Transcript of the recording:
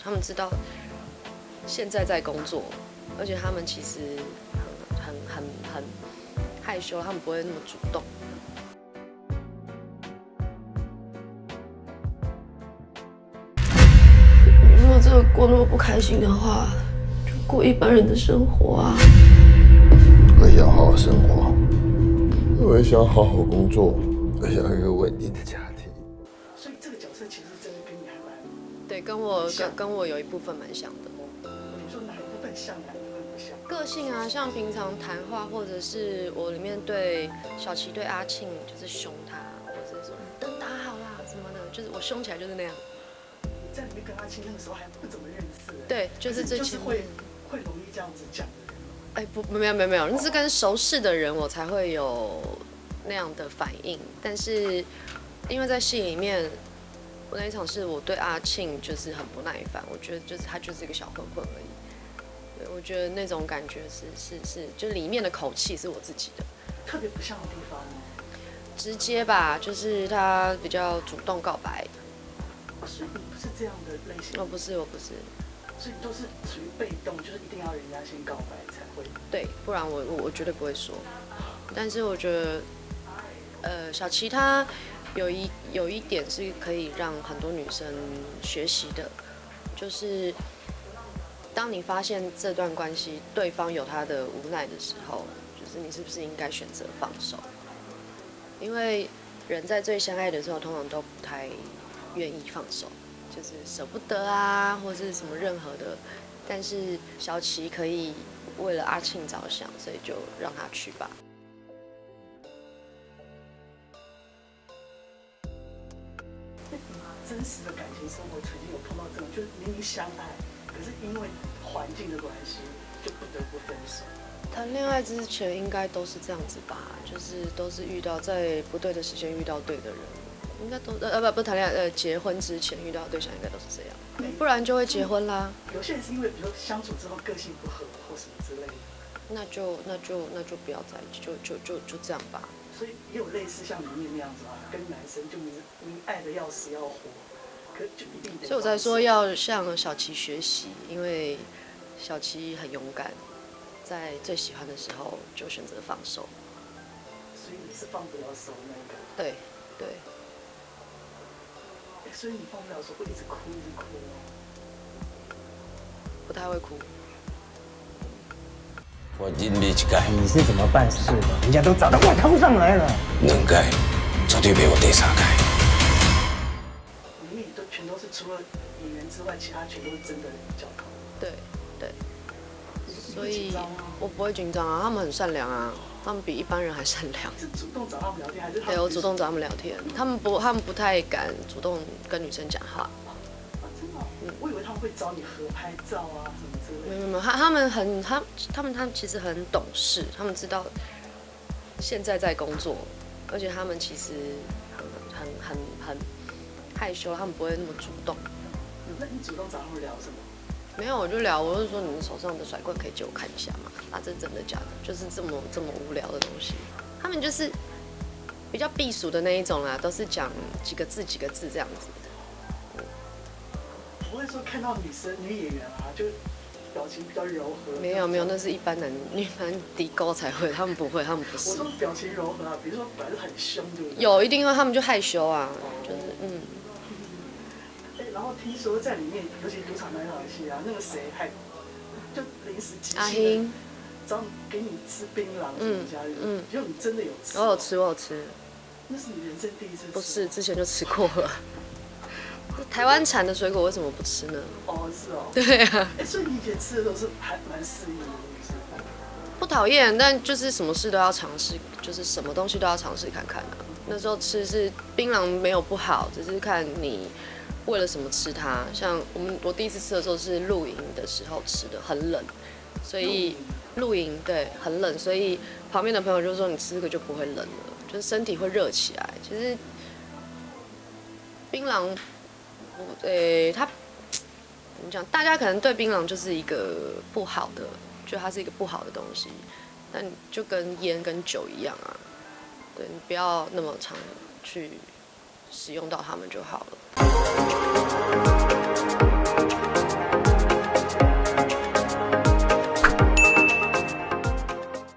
他们知道现在在工作，而且他们其实很害羞，他们不会那么主动。你如果真的过那么不开心的话，就过一般人的生活啊。我也要好好生活，我也想好好工作，我想要一个稳定的家庭。所以这个角色其实真的跟你还蛮……对，跟我有一部分蛮像的。你说哪一部分像，哪一部分不像？个性啊，像平常谈话，或者是我里面对小琪对阿庆就是凶他，或者是说灯打好啦什么的，就是我凶起来就是那样。你在里面跟阿青那个时候还不怎么认识，对，就是这前面。会容易这样子讲的人。哎，不，没有，那是跟熟识的人我才会有那样的反应。但是因为在戏里面，我那一场是我对阿庆就是很不耐烦，我觉得就是他就是一个小混混而已。对，我觉得那种感觉是，就里面的口气是我自己的。特别不像的地方呢？直接吧，就是他比较主动告白。所以你不是这样的类型？我不是。所以都是属于被动，就是一定要人家先告白才会。对，不然我绝对不会说。但是我觉得，小琪她有一点是可以让很多女生学习的，就是当你发现这段关系对方有他的无奈的时候，就是你是不是应该选择放手？因为人在最相爱的时候，通常都不太愿意放手。就是舍不得啊，或者是什么任何的，但是小琪可以为了阿庆着想，所以就让他去吧。真实的感情生活曾经有碰到这种，就是明明相爱，可是因为环境的关系，就不得不分手。谈恋爱之前应该都是这样子吧，就是都是遇到在不对的时间遇到对的人。应该都不谈恋爱，结婚之前遇到的对象应该都是这样，不然就会结婚啦。有些人是因为比如说相处之后个性不合或什么之类的，那就不要在一起，就这样吧。所以也有类似像里面那样子啊，跟男生就明爱的要死要活，可就一定得。所以我才说要向小琪学习，因为小琪很勇敢，在最喜欢的时候就选择放手。所以你是放不了手那个。对。所以你放不了手，会一直哭哦。不太会哭。我忍你一届，你是怎么办事的？人家都找到外套上来了。两届，绝对没我第三届。里面全都是除了演员之外，其他全都是真的角头。对。所以我不会紧张啊，他们很善良啊。他们比一般人还善良。是主动找他们聊天，还是？对，我主动找他们聊天。他们不太敢主动跟女生讲话。啊，真的？我以为他们会找你合拍照啊什么之类的。没有，他们其实很懂事，他们知道现在在工作，而且他们其实很害羞，他们不会那么主动。那你主动找他们聊什么？没有，我就聊，我就说你们手上的甩棍可以借我看一下吗？啊，这是真的假的？就是这么无聊的东西。他们就是比较避暑的那一种啦，都是讲几个字这样子。不会说看到女演员啊，就表情比较柔和。没有，那是一般低沟才会，他们不会，他们不是。我说表情柔和啊，比如说本来就很凶，对不对？有，一定会，他们就害羞啊，就是然后听说在里面，尤其赌场那场戏啊，那个谁还就临时即阿兴英找你给你吃槟榔什么家的，结果你真的有吃？我有吃。那是你人生第一次吃？不是，之前就吃过了。台湾产的水果为什么不吃呢？哦，是哦。对啊。所以你以前吃的时候是还蛮适应的，是不是？不讨厌，但就是什么事都要尝试，就是什么东西都要尝试看看啊。那时候吃是槟榔没有不好，只是看你为了什么吃它。像我第一次吃的时候是露营的时候吃的，很冷，所以露营对很冷，所以旁边的朋友就说你吃这个就不会冷了，就是身体会热起来。其实槟榔，它怎么讲？大家可能对槟榔就是一个不好的，就它是一个不好的东西，但就跟烟跟酒一样啊，对你不要那么常去使用到它们就好了。